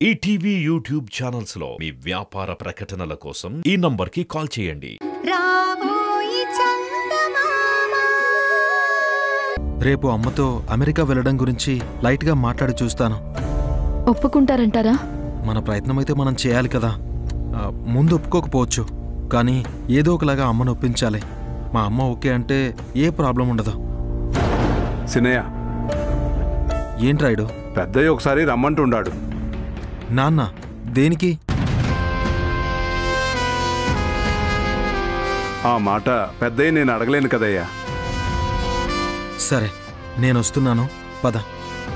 ETV YouTube channels లో మీ వ్యాపార ప్రకటనల కోసం ఈ నంబర్కి కాల్ చేయండి. రేపు అమ్మతో అమెరికా వెళ్ళడం గురించి లైట్ గా మాట్లాడి చూస్తాను. ఒప్పుకుంటారంటారా? మన ప్రయత్నం అయితే మనం చేయాలి కదా. ముందు ఒప్పుకోకపోవచ్చు, కానీ ఏదో ఒకలాగా అమ్మను ఒప్పించాలి. మా అమ్మ ఓకే అంటే ఏ ప్రాబ్లం ఉండదు. సినయ్య, ఏంట్రాయుడు? పెద్దయ్య ఒకసారి రమ్మంటున్నాడు. నాన్న దేనికి? ఆ మాట పెద్దయ్య నేను అడగలేను కదయ్యా. సరే, నేను వస్తున్నాను, పద.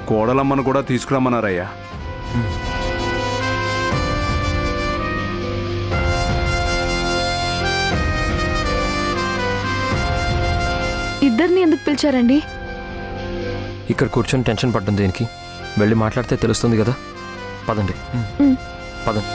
కోడలమ్మను కూడా తీసుకురమ్మన్నారయ్యా. ఇద్దరిని ఎందుకు పిలిచారండి? ఇక్కడ కూర్చొని టెన్షన్ పడ్డం దేనికి? వెళ్ళి మాట్లాడితే తెలుస్తుంది కదా. పదండి, పదండి.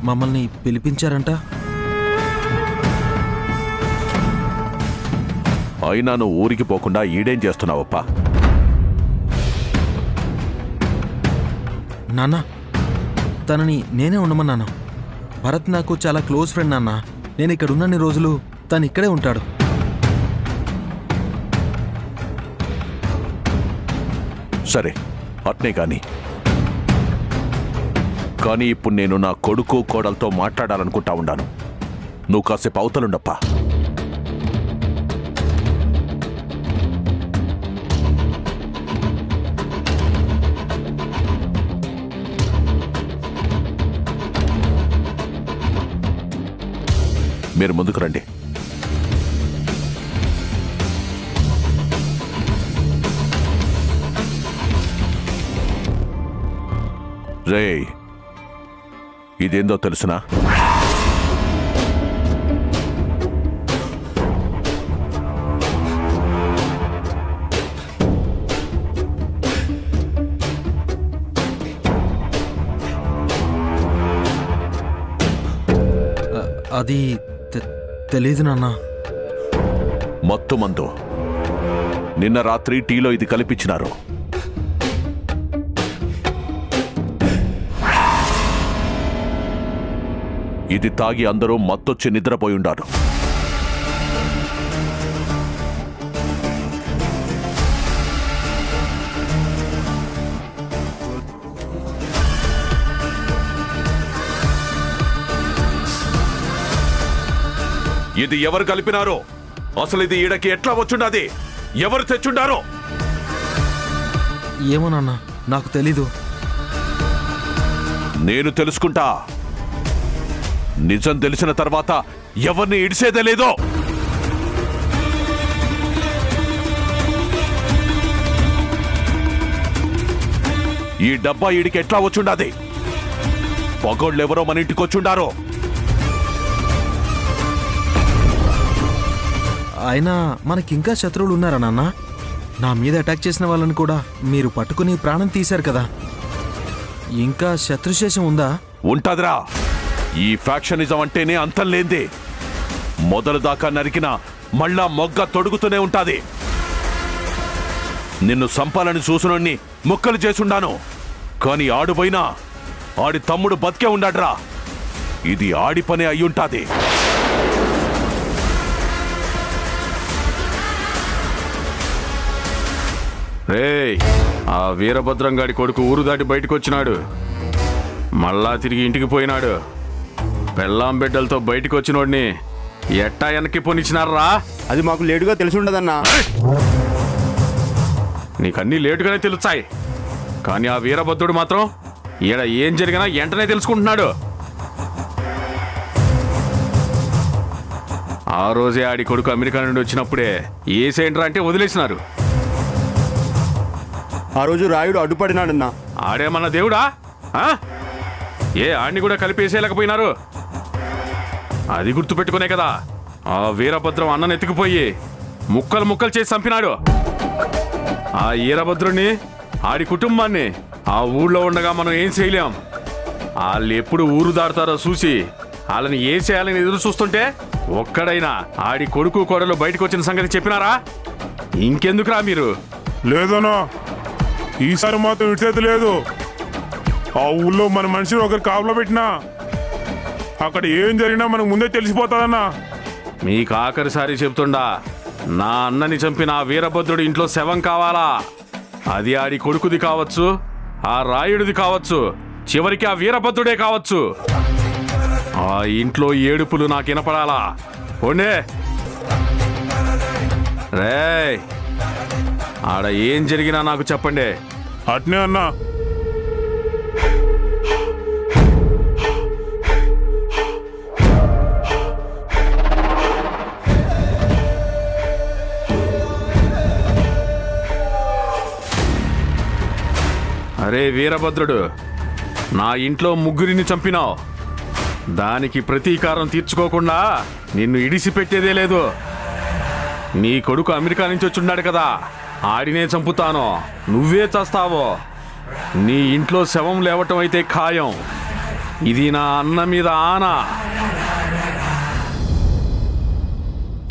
మమ్మల్ని పిలిపించారంట. అయినా నువ్వు ఊరికి పోకుండా ఈడేం చేస్తున్నావప్పా? నాన్న, తనని నేనే ఉండమన్నాను. భరత్ నాకు చాలా క్లోజ్ ఫ్రెండ్ నాన్న. నేను ఇక్కడ ఉన్నన్ని రోజులు తను ఇక్కడే ఉంటాడు. సరే, అట్నే కానీ ఇప్పుడు నేను నా కొడుకు కోడలతో మాట్లాడాలనుకుంటా ఉన్నాను. నువ్వు కాసేపు అవతలుండప్పా. మీరు ముందుకు రండి. రేయ్, ఇదేందో తెలుసునా? అది తెలీదు నాన్న. మత్తు మందు. నిన్న రాత్రి టీలో ఇది కలిపించినారు. ఇది తాగి అందరూ మత్తొచ్చి నిద్రపోయి ఉండారు. ఇది ఎవరు కలిపినారో, అసలు ఇది ఈడకి ఎట్లా వచ్చుండాది, ఎవరు తెచ్చుండారో? ఏమో నాన్న, నాకు తెలీదు. నేను తెలుసుకుంటా. నిజం తెలిసిన తర్వాత ఎవరిని ఇడిసేదే లేదో. ఈ డబ్బా ఈడికి ఎట్లా వచ్చుండాది? పగోళ్ళెవరో మన ఇంటికి వచ్చుండారో. అయినా మనకింకా శత్రువులు ఉన్నారా నాన్న? నా మీద అటాక్ చేసిన వాళ్ళని కూడా మీరు పట్టుకుని ప్రాణం తీశారు కదా. ఇంకా శత్రుశేషం ఉందా? ఉంటాదిరా. ఈ ఫ్యాక్షనిజం అంటేనే అంతం లేంది. మొదలు దాకా నరికినా మళ్ళా మొగ్గ తొడుగుతూనే ఉంటాది. నిన్ను సంపాలని చూసునోన్ని ముక్కలు చేసుండాను, కాని ఆడుపోయినా ఆడి తమ్ముడు బతికే ఉండాడ్రా. ఇది ఆడి పనే అయ్యుంటాది. రేయ్, ఆ వీరభద్రం గాడి కొడుకు ఊరు దాటి బయటకు వచ్చినాడు. మళ్ళా తిరిగి ఇంటికి పోయినాడు. పెళ్ళాం బిడ్డలతో బయటకు వచ్చినోడిని ఎట్టా వెనక్కి పోనిచ్చినారా? అది మాకు లేటుగా తెలిసి ఉండదన్నా. నీకన్నీ లేటుగానే తెలుస్తాయి, కానీ ఆ వీరభద్రుడు మాత్రం ఈడ ఏం జరిగినా వెంటనే తెలుసుకుంటున్నాడు. ఆ రోజే ఆడి కొడుకు అమెరికా నుండి వచ్చినప్పుడే ఏసేంట్రా అంటే వదిలేసినారు. ఆ రోజు రాయుడు అడ్డుపడినాడన్నా. ఆడేమన్నా దేవుడా? ఆ? ఏ ఆడిని కూడా కలిపేసేయలేకపోయినారు? అది గుర్తుపెట్టుకునే కదా ఆ వీరభద్రం అన్నను ఎత్తుకుపోయి ముక్కలు ముక్కలు చేసి చంపినాడు. ఆ వీరభద్రుణ్ణి, ఆడి కుటుంబాన్ని ఆ ఊళ్ళో ఉండగా మనం ఏం చేయలేం. వాళ్ళు ఎప్పుడు ఊరు దాటుతారో చూసి వాళ్ళని ఏం చేయాలని ఎదురు చూస్తుంటే ఒక్కడైనా ఆడి కొడుకు కోడలు బయటకు వచ్చిన సంగతి చెప్పినారా? ఇంకెందుకురా మీరు? లేదన్నా, ఈసారి మాత్రం ఇటు లేదు. ఆ ఊళ్ళో మన మనిషిని ఒకరు కాపలా పెట్టినా అక్కడ ఏం జరిగినా మనకు ముందే తెలిసిపోతుందన్నా. మీకు ఆఖరిసారి చెప్తుండా, నా అన్నని చంపిన ఆ వీరభద్రుడి ఇంట్లో శవం కావాలా? అది ఆడి కొడుకుది కావచ్చు, ఆ రాయుడిది కావచ్చు, చివరికి ఆ వీరభద్రుడే కావచ్చు. ఆ ఇంట్లో ఏడుపులు నాకు వినపడాలా? పోండే రేయ్, ఆడ ఏం జరిగినా నాకు చెప్పండి. అట్నే అన్నా. అరే వీరభద్రుడు, నా ఇంట్లో ముగ్గురిని చంపినావు. దానికి ప్రతీకారం తీర్చుకోకుండా నిన్ను ఇడిసిపెట్టేదే లేదు. నీ కొడుకు అమెరికా నుంచి వచ్చున్నాడు కదా, ఆడినే చంపుతాను, నువ్వే చస్తావో. నీ ఇంట్లో శవం లేవటం అయితే ఖాయం. ఇది నా అన్న మీద ఆనా.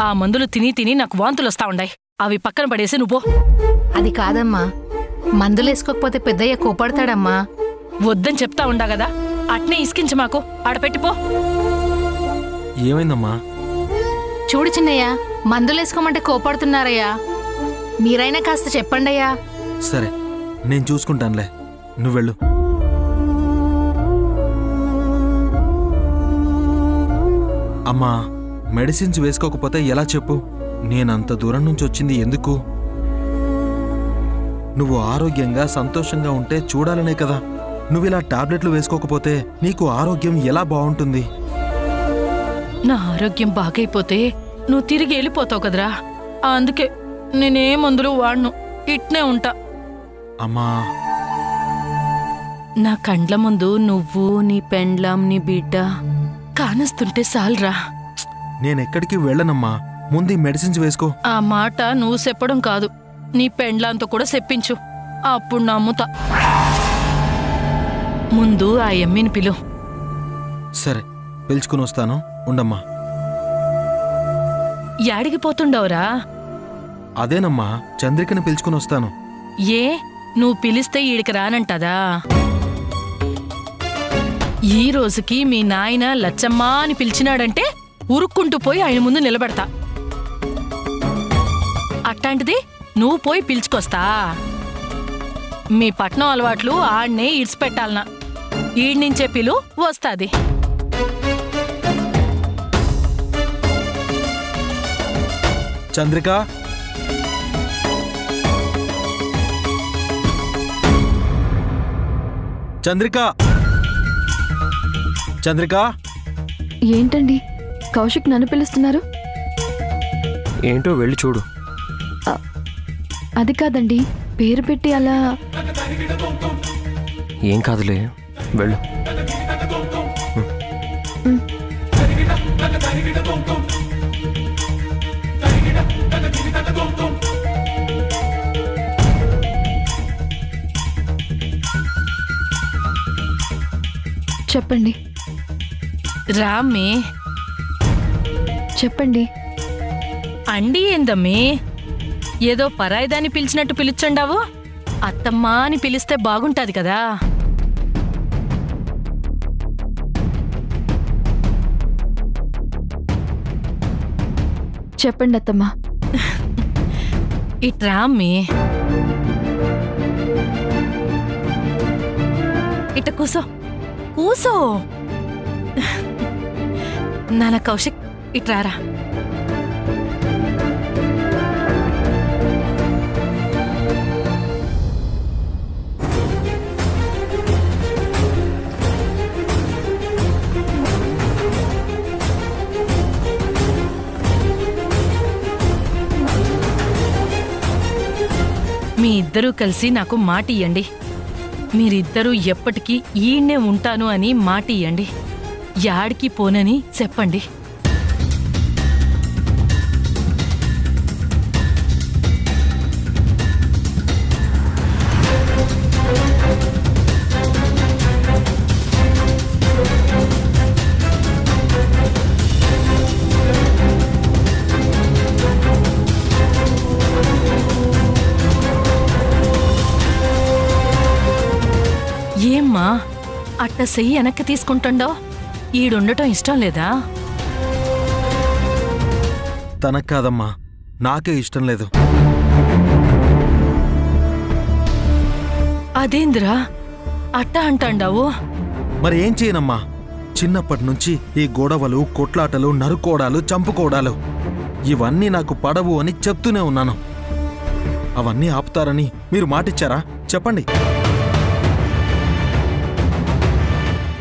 ఆ మందులు తిని తిని నాకు వాంతులు వస్తా ఉండాయి. అవి పక్కన పడేసి నువ్వు. అది కాదమ్మా, మందులేసుకోకపోతే పెద్దయ్య కోపడతాడమ్మా. వద్దని చెప్తా ఉండా కదా, అట్నే ఇసుకించి మాకు ఆడపెట్టిపో. ఏమైందమ్మా? చూడు చిన్నయ్య, మందులేసుకోమంటే కోపడుతున్నారయ్యా. మీరైనా కాస్త చెప్పండయ్యా. సరే, నేను చూసుకుంటానులే, నువ్వెళ్ళు. అమ్మా, మెడిసిన్స్ వేసుకోకపోతే ఎలా చెప్పు? నేనంత దూరం నుంచి వచ్చింది ఎందుకు? నువ్వు ఆరోగ్యంగా సంతోషంగా ఉంటే చూడాలనే కదా. నువ్విలా టాబ్లెట్లు వేసుకోకపోతే నీకు ఆరోగ్యం ఎలా బాగుంటుంది? నా ఆరోగ్యం బాగైపోతే నువ్వు తిరిగి వెళ్ళిపోతావు కదరా. అందుకే నేనే మందులు వాడను, ఇట్నే ఉంటా. అమ్మా, నా కండ్ల ముందు నువ్వు, నీ పెండ్లాం, నీ బిడ్డ కానస్తుంటే సాల్రా. నేనెక్కడికి వెళ్ళనమ్మా, ముందు ఈ మెడిసిన్స్ వేసుకో. ఆ మాట నువ్వు చెప్పడం కాదు, నీ పెండ్లాంతో కూడా చెప్పించు, అప్పుడు నమ్ముతా. ముందు ఆ ఎమ్మిని పిలు. సరే, పిలుచుకుని వస్తాను, ఉండమ్మా. యాడికి పోతుండవురా? అదేనమ్మా, చంద్రికని పిలుచుకుని వస్తాను. ఏ, నువ్వు పిలిస్తే ఈడికి రానంటదా? ఈ రోజుకి మీ నాయన లచ్చమ్మా అని పిలిచినాడంటే ఉరుక్కుంటూ పోయి ఆయన ముందు నిలబెడతా. అట్లాంటిది నువ్వు పోయి పిలుచుకొస్తా? మీ పట్నం అలవాట్లు ఆడ్నే ఇడిచిపెట్టాలనా? ఈడ్నించే పిలు వస్తాది. చంద్రిక, చంద్రిక, చంద్రిక. ఏంటండి కౌశిక్ నన్ను పిలుస్తున్నారు? ఏంటో వెళ్ళి చూడు. అది కాదండి, పేరు పెట్టి అలా. ఏం కాదులే, వెళ్ళు. చెప్పండి. రామ్మే, చెప్పండి. అండి ఏందమ్మే, ఏదో పరాయిదాన్ని పిలిచినట్టు పిలుచుండావు? అత్తమ్మా అని పిలిస్తే బాగుంటాది కదా. చెప్పండి అత్తమ్మా. ఇట్రామ్మే, ఇట కూసో, కూసో. నాన్న కౌశిక్, ఇట్రారా. మీ ఇద్దరూ కలిసి నాకు మాట ఇయ్యండి. మీరిద్దరూ ఎప్పటికీ ఈయన్నే ఉంటాను అని మాట ఇయ్యండి. యాడికి పోనని చెప్పండి. ఏమ్మా అట్ట సెయ్యి వెనక్కి తీసుకుంటుండో? ఈడుండటం ఇష్టం లేదా? తనకు కాదమ్మా, నాకే ఇష్టం లేదు. అదేందిరా అట్ట అంటాండావు? మరి ఏం చేయనమ్మా, చిన్నప్పటి నుంచి ఈ గొడవలు, కొట్లాటలు, నరుకోడాలు, చంపుకోడాలు ఇవన్నీ నాకు పడవు అని చెప్తూనే ఉన్నాను. అవన్నీ ఆపుతారని మీరు మాటిచ్చారా? చెప్పండి.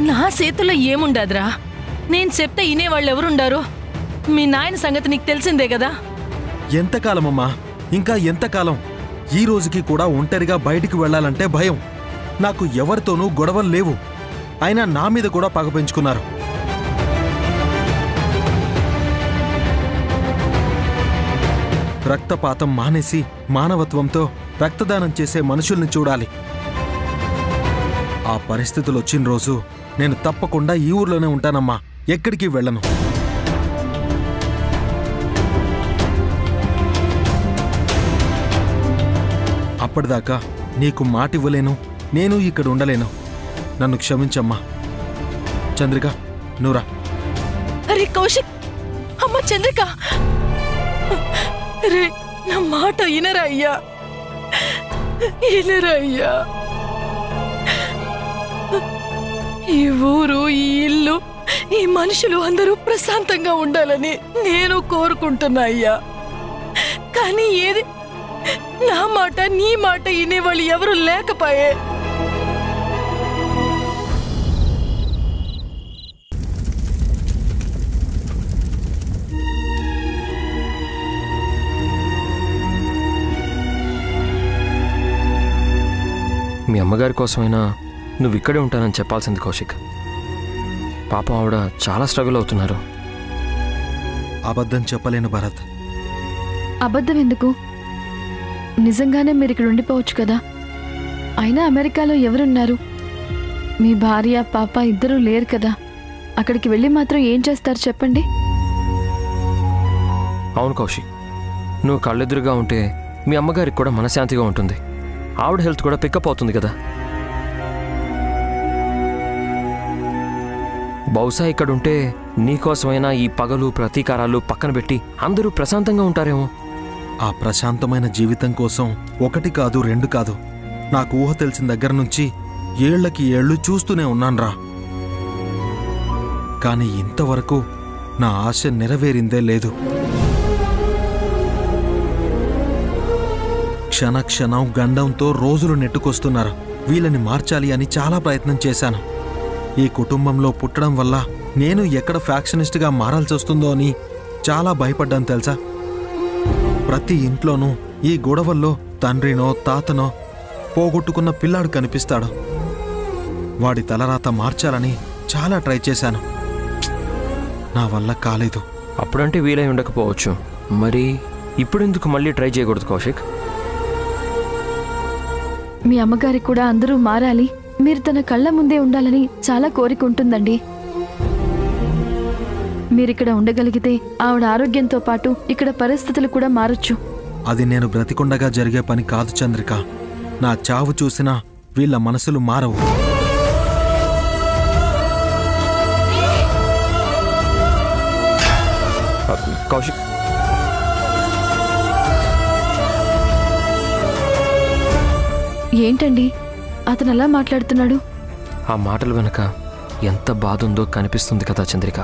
నా చేతుల్లో ఏముండదురా. నేను చెప్తే ఇనేవాళ్ళెవరుండారు? మీ నాయన సంగతి నీకు తెలిసిందే కదా. ఎంతకాలమమ్మా, ఇంకా ఎంతకాలం? ఈ రోజుకి కూడా ఒంటరిగా బయటికి వెళ్లాలంటే భయం. నాకు ఎవరితోనూ గొడవలు లేవు. అయినా నా మీద కూడా పగ పెంచుకున్నారు. రక్తపాతం మానేసి మానవత్వంతో రక్తదానం చేసే మనుషుల్ని చూడాలి. ఆ పరిస్థితులు వచ్చిన రోజు నేను తప్పకుండా ఈ ఊర్లోనే ఉంటానమ్మా, ఎక్కడికి వెళ్ళను. అప్పటిదాకా నీకు మాటివ్వలేను, నేను ఇక్కడ ఉండలేను. నన్ను క్షమించమ్మా. చంద్రిక, నువ్వురా. అరే కౌశిక్, అమ్మ చంద్రిక, రే నా మాట ఇనరా అయ్యా, ఇనరా అయ్యా. ఈ ఊరు, ఈ ఇల్లు, ఈ మనుషులు అందరూ ప్రశాంతంగా ఉండాలని నేను కోరుకుంటున్నా అయ్యా. కానీ ఏది నా మాట నీ మాట వినేవాళ్ళు ఎవరు లేకపోయే. మీ అమ్మగారి కోసమైనా నువ్వు ఇక్కడే ఉంటానని చెప్పాల్సింది కౌశిక్. పాపం ఆవిడ చాలా స్ట్రగుల్ అవుతున్నారు. అబద్ధం చెప్పలేను భరత్. అబద్ధం ఎందుకు? నిజంగానే మీరు ఇక్కడ ఉండిపోవచ్చు కదా. అయినా అమెరికాలో ఎవరున్నారు? మీ భార్య, పాప ఇద్దరూ లేరు కదా. అక్కడికి వెళ్ళి మాత్రం ఏం చేస్తారు చెప్పండి. అవును కౌశిక్, నువ్వు కళ్ళెదురుగా ఉంటే మీ అమ్మగారికి కూడా మనశ్శాంతిగా ఉంటుంది. ఆవిడ హెల్త్ కూడా పికప్ అవుతుంది కదా. బహుశా ఇక్కడుంటే నీకోసమైనా ఈ పగలు, ప్రతీకారాలు పక్కన పెట్టి అందరూ ప్రశాంతంగా ఉంటారేమో. ఆ ప్రశాంతమైన జీవితం కోసం 1 కాదు 2 కాదు, నాకు ఊహ తెలిసిన దగ్గర నుంచి ఏళ్లకి ఏళ్లు చూస్తూనే ఉన్నాన్రా. కాని ఇంతవరకు నా ఆశ నెరవేరిందే లేదు. క్షణక్షణం గండంతో రోజులు నెట్టుకొస్తున్నారు. వీళ్ళని మార్చాలి అని చాలా ప్రయత్నం చేశాను. ఈ కుటుంబంలో పుట్టడం వల్ల నేను ఎక్కడ ఫ్యాక్షనిస్ట్గా మారాల్సి వస్తుందో అని చాలా భయపడ్డాను తెలుసా. ప్రతి ఇంట్లోనూ ఈ గొడవల్లో తండ్రినో తాతనో పోగొట్టుకున్న పిల్లాడు కనిపిస్తాడు. వాడి తలరాత మార్చాలని చాలా ట్రై చేశాను. నా వల్ల కాలేదు. అప్పుడంటే వీలై ఉండకపోవచ్చు, మరి ఇప్పుడెందుకు మళ్ళీ ట్రై చేయకూడదు కౌశిక్? మీ అమ్మగారికి కూడా అందరూ మారాలి, మీరు తన కళ్ళ ముందే ఉండాలని చాలా కోరిక ఉంటుందండి. మీరిక్కడ ఉండగలిగితే ఆవిడ ఆరోగ్యంతో పాటు ఇక్కడ పరిస్థితులు కూడా మారొచ్చు. అది నేను బ్రతికుండగా జరిగే పని కాదు చంద్రిక. నా చావు చూసినా వీళ్ళ మనసులు మారవు. కౌశిక్, ఏంటండి అతను అలా మాట్లాడుతున్నాడు? ఆ మాటల వెనక ఎంత బాధ ఉందో కనిపిస్తుంది కదా చంద్రిక.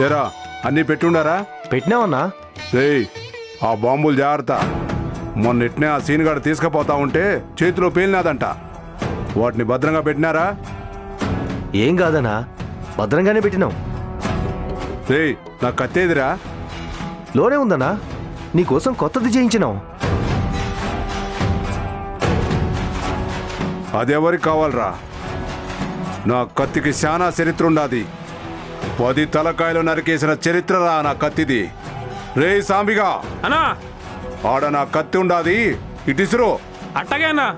ఏరా అన్నీ పెట్టుండారా? పెట్టినావన్నా. రేయ్ ఆ బాంబులు జాగ్రత్త. మొన్నెట్నే ఆ సీన్గాడు తీసుకుపోతా ఉంటే చేతిలో పేలినాదంట. వాటిని భద్రంగా పెట్టినారా? ఏం కాదన్నా, భద్రంగానే పెట్టినాం. రేయ్ నా కత్తేదిరా? లోనే ఉందన్నా, నీకోసం కొత్తది చేయించినాం. అదెవరికి కావాలరా? నా కత్తికి శానా చరిత్ర ఉండాది. 10 తలకాయలు నరికేసిన చరిత్రరా నా కత్తిది. రే సాంబిగా అన్నా, ఆడ నా కత్తి ఉండాది, ఇటిసురు. అట్టగే అన్నా.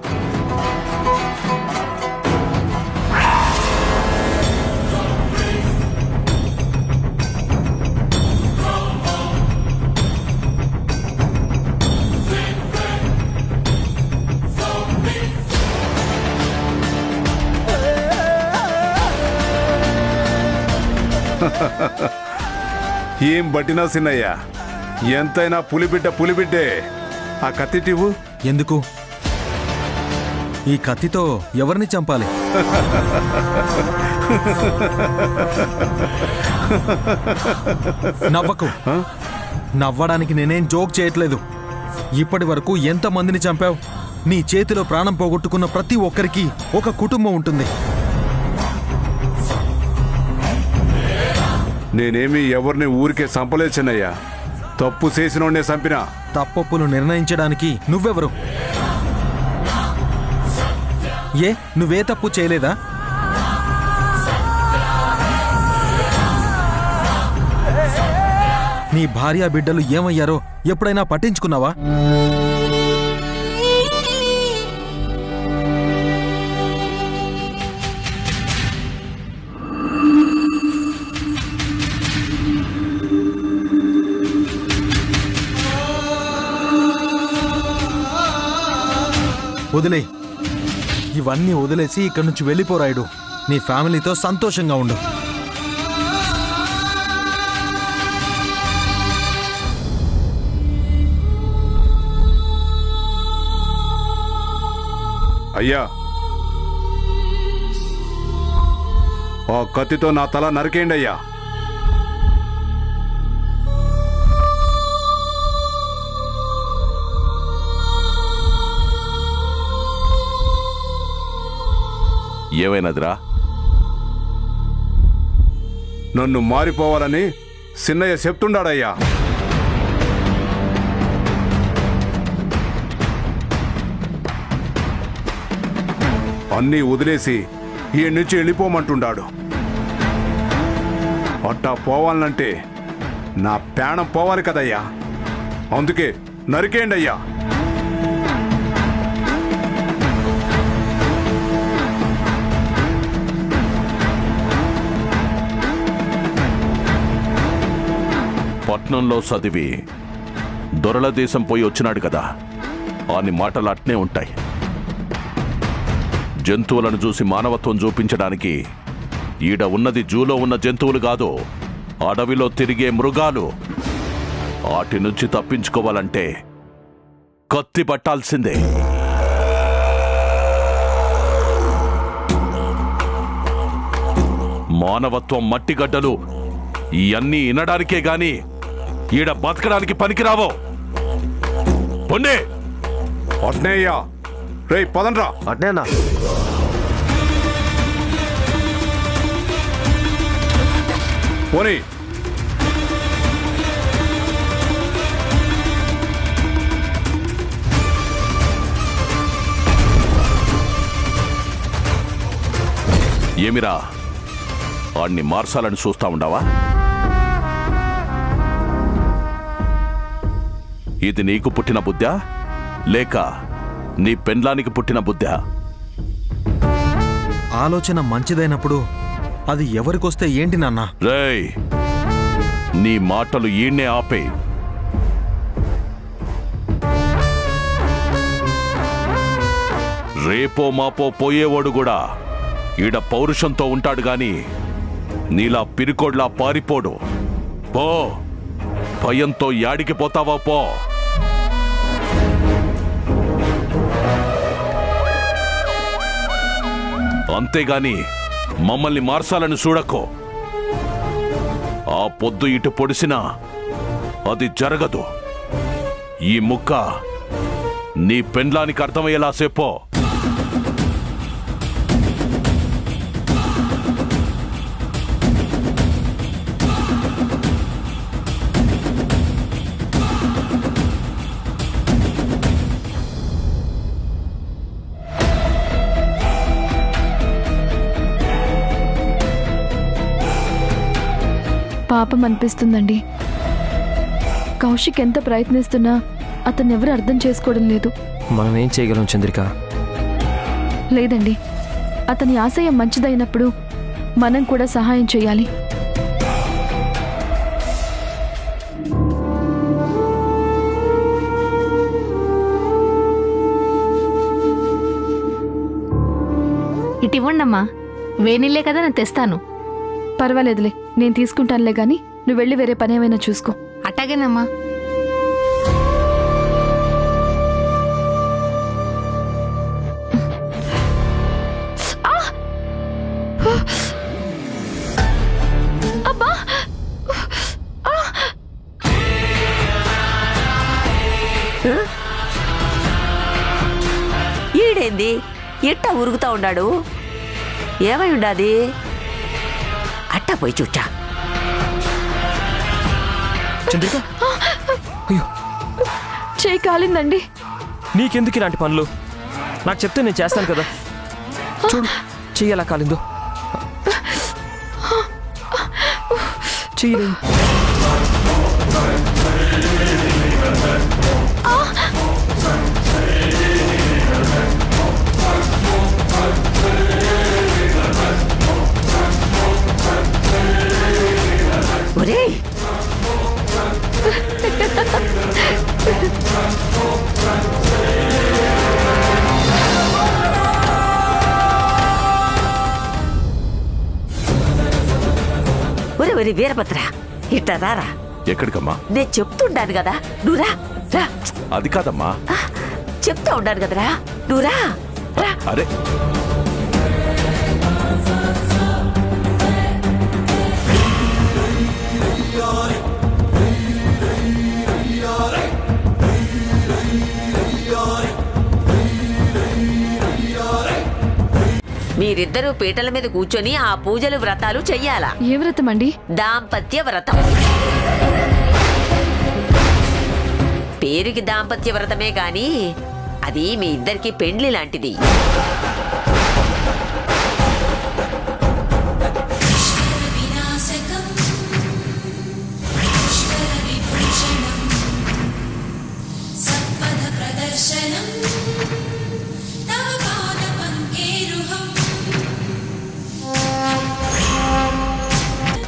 ఏం బట్టినా సిన్నయ్య, ఎంతైనా పులిబిడ్డే. ఆ కత్తిటివు. ఎందుకు? ఈ కత్తితో ఎవరిని చంపాలి? నవ్వకు. నవ్వడానికి నేనేం జోక్ చేయట్లేదు. ఇప్పటి వరకు ఎంతమందిని చంపావు? నీ చేతిలో ప్రాణం పోగొట్టుకున్న ప్రతి ఒక్కరికి ఒక కుటుంబం ఉంటుంది. నేనేమి ఎవరిని ఊరికే చంపలేదు చిన్నయ్య. తప్పు చేసినోడ్నే చంపినా. తప్పొప్పులు నిర్ణయించడానికి నువ్వెవరు? ఏ నువ్వే తప్పు చేయలేదా? నీ భార్య బిడ్డలు ఏమయ్యారో ఎప్పుడైనా పట్టించుకున్నావా? వదిలే, ఇవన్నీ వదిలేసి ఇక్కడి నుంచి వెళ్ళిపోరాయుడు. నీ ఫ్యామిలీతో సంతోషంగా ఉండు. అయ్యా, ఆ కత్తితో నా తల నరికేయండి అయ్యా. ఏమైనదిరా? నన్ను మారిపోవాలని సిన్నయ్య చెప్తుండాడయ్యా. అన్నీ వదిలేసి ఈ నుంచి వెళ్ళిపోమంటుండాడు. అట్టా పోవాలంటే నా ప్రాణం పోవాలి కదయ్యా. అందుకే నరికేయండి అయ్యా. పట్నంలో చదివి దొరల దేశం పోయి వచ్చినాడు కదా, అని మాటలు అట్నే ఉంటాయి. జంతువులను చూసి మానవత్వం చూపించడానికి ఈడ ఉన్నది జూలో ఉన్న జంతువులు కాదు, అడవిలో తిరిగే మృగాలు. వాటి నుంచి తప్పించుకోవాలంటే కత్తి పట్టాల్సిందే. మానవత్వం మట్టిగడ్డలు ఇవన్నీ వినడానికే గాని ఈడ బతకడానికి పనికిరావో. పొండే అట్నేయ్యా. రే పదండ్రా. అట్నేనా? పోనీ. ఏమిరా, వాణ్ణి మార్చాలని చూస్తా ఉండవా? ఇది నీకు పుట్టిన బుద్ధా లేక నీ పెండ్లానికి పుట్టిన బుద్ధా? ఆలోచన మంచిదైనప్పుడు అది ఎవరికొస్తే ఏంటి నాన్న? రేయ్, నీ మాటలు ఈడ్నే ఆపే. రేపో మాపో పోయేవాడు కూడా ఈడ పౌరుషంతో ఉంటాడు గాని నీలా పిరికోడ్లా పారిపోడు. పో, భయంతో యాడికి పోతావా పో. అంతేగాని మమ్మల్ని మార్చాలని చూడకో. ఆ పొద్దు ఇటు పొడిసినా అది జరగదు. ఈ ముక్క నీ పెండ్లానికి అర్థమయ్యేలా చెప్పో. పాపం అనిపిస్తుందండి. కౌశిక్ ఎంత ప్రయత్నిస్తున్నా అతన్నెవరు అర్థం చేసుకోవడం లేదు. మనం ఏం చేయగలం చంద్రిక? లేదండి, అతని ఆశయం మంచిదైనప్పుడు మనం కూడా సహాయం చేయాలి. ఇటు ఇవ్వండమ్మా. వేనిల్లే కదా, నేను తెస్తాను. పర్వాలేదులే, నేను తీసుకుంటానులే గాని నువ్వు వెళ్ళి వేరే పని ఏమైనా చూసుకో. అట్టాగేనమ్మా. ఈడేంది ఎట్టా ఉరుగుతా ఉన్నాడు? ఏమై ఉండాది? అట్టా పోయి చూచా. చంద్రిక, అయ్యో చేయి కాలిందండి. నీకెందుకు ఇలాంటి పనులు? నాకు చెప్తే నేను చేస్తాను కదా. చూడు చెయ్యి ఎలా కాలిందో. చెయ్యి. ఒరే వీరభద్ర, ఇట్టా రారా. ఎక్కడికమ్మా? నేను చెప్తుండాను కదా, నువ్వు రా. అది కాదమ్మా, చెప్తా ఉండాను కదరా, నువ్వు రా. అరే మీరిద్దరూ పీటల మీద కూర్చొని ఆ పూజలు వ్రతాలు చెయ్యాలా? ఏ వ్రతం అండి? దాంపత్య వ్రతం. పేరుకి దాంపత్య వ్రతమే గాని అది మీ ఇద్దరికి పెండ్లి లాంటిది.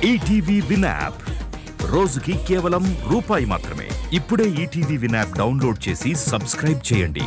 ఈటీవీ విన్ యాప్ రోజుకి కేవలం రూపాయి మాత్రమే. ఇప్పుడే ఈటీవీ విన్ యాప్ డౌన్లోడ్ చేసి సబ్స్క్రైబ్ చేయండి.